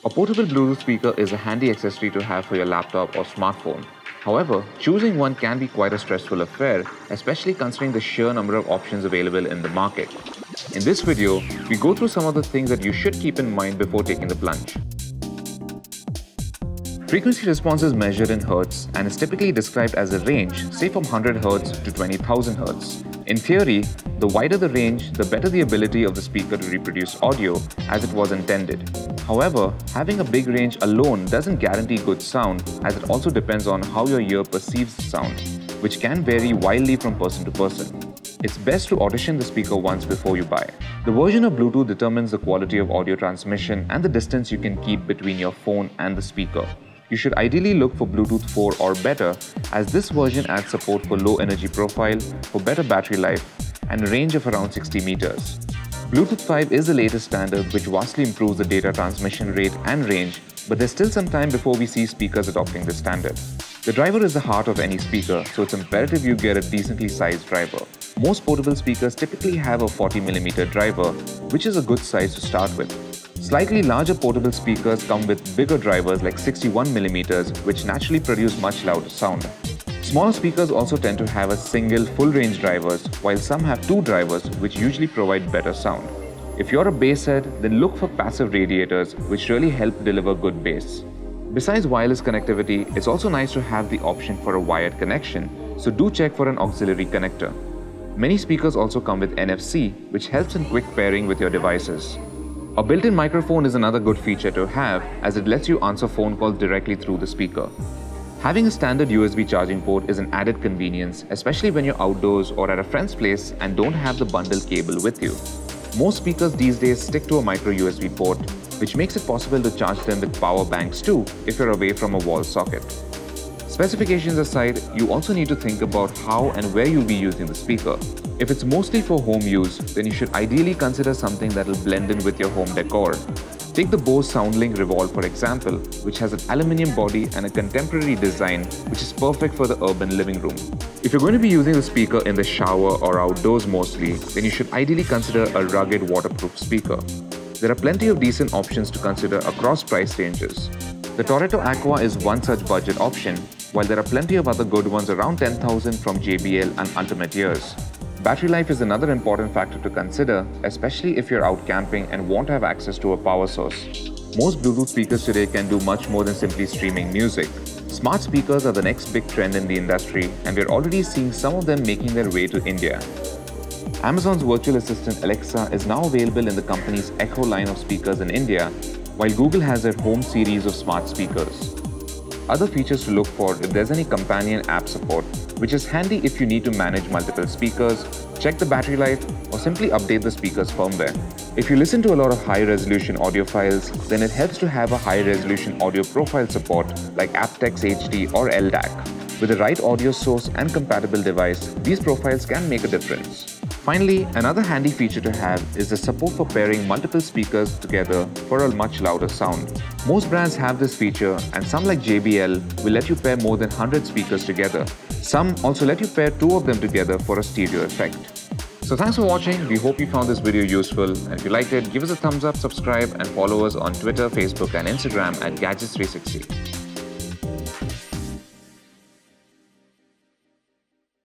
A portable Bluetooth speaker is a handy accessory to have for your laptop or smartphone. However, choosing one can be quite a stressful affair, especially considering the sheer number of options available in the market. In this video, we go through some of the things that you should keep in mind before taking the plunge. Frequency response is measured in Hertz and is typically described as a range, say from 100 Hz to 20,000 Hz. In theory, the wider the range, the better the ability of the speaker to reproduce audio as it was intended. However, having a big range alone doesn't guarantee good sound, as it also depends on how your ear perceives the sound, which can vary wildly from person to person. It's best to audition the speaker once before you buy. The version of Bluetooth determines the quality of audio transmission and the distance you can keep between your phone and the speaker. You should ideally look for Bluetooth 4 or better, as this version adds support for low energy profile, for better battery life, and a range of around 60 meters. Bluetooth 5 is the latest standard, which vastly improves the data transmission rate and range, but there's still some time before we see speakers adopting this standard. The driver is the heart of any speaker, so it's imperative you get a decently sized driver. Most portable speakers typically have a 40mm driver, which is a good size to start with. Slightly larger portable speakers come with bigger drivers like 61mm, which naturally produce much louder sound. Smaller speakers also tend to have a single full-range drivers, while some have two drivers, which usually provide better sound. If you're a bass head, then look for passive radiators, which really help deliver good bass. Besides wireless connectivity, it's also nice to have the option for a wired connection, so do check for an auxiliary connector. Many speakers also come with NFC, which helps in quick pairing with your devices. A built-in microphone is another good feature to have, as it lets you answer phone calls directly through the speaker. Having a standard USB charging port is an added convenience, especially when you're outdoors or at a friend's place and don't have the bundled cable with you. Most speakers these days stick to a micro USB port, which makes it possible to charge them with power banks too if you're away from a wall socket. Specifications aside, you also need to think about how and where you'll be using the speaker. If it's mostly for home use, then you should ideally consider something that will blend in with your home decor. Take the Bose SoundLink Revolve for example, which has an aluminium body and a contemporary design which is perfect for the urban living room. If you're going to be using the speaker in the shower or outdoors mostly, then you should ideally consider a rugged waterproof speaker. There are plenty of decent options to consider across price ranges. The Toretto Aqua is one such budget option, while there are plenty of other good ones around 10,000 from JBL and Ultimate Ears. Battery life is another important factor to consider, especially if you're out camping and want to have access to a power source. Most Bluetooth speakers today can do much more than simply streaming music. Smart speakers are the next big trend in the industry, and we're already seeing some of them making their way to India. Amazon's virtual assistant Alexa is now available in the company's Echo line of speakers in India, while Google has their Home series of smart speakers. Other features to look for if there's any companion app support, which is handy if you need to manage multiple speakers, check the battery life, or simply update the speaker's firmware. If you listen to a lot of high-resolution audio files, then it helps to have a high-resolution audio profile support like aptX HD or LDAC. With the right audio source and compatible device, these profiles can make a difference. Finally, another handy feature to have is the support for pairing multiple speakers together for a much louder sound. Most brands have this feature, and some like JBL will let you pair more than 100 speakers together. Some also let you pair two of them together for a stereo effect. So thanks for watching. We hope you found this video useful, and if you liked it, give us a thumbs up, subscribe, and follow us on Twitter, Facebook, and Instagram at Gadgets360.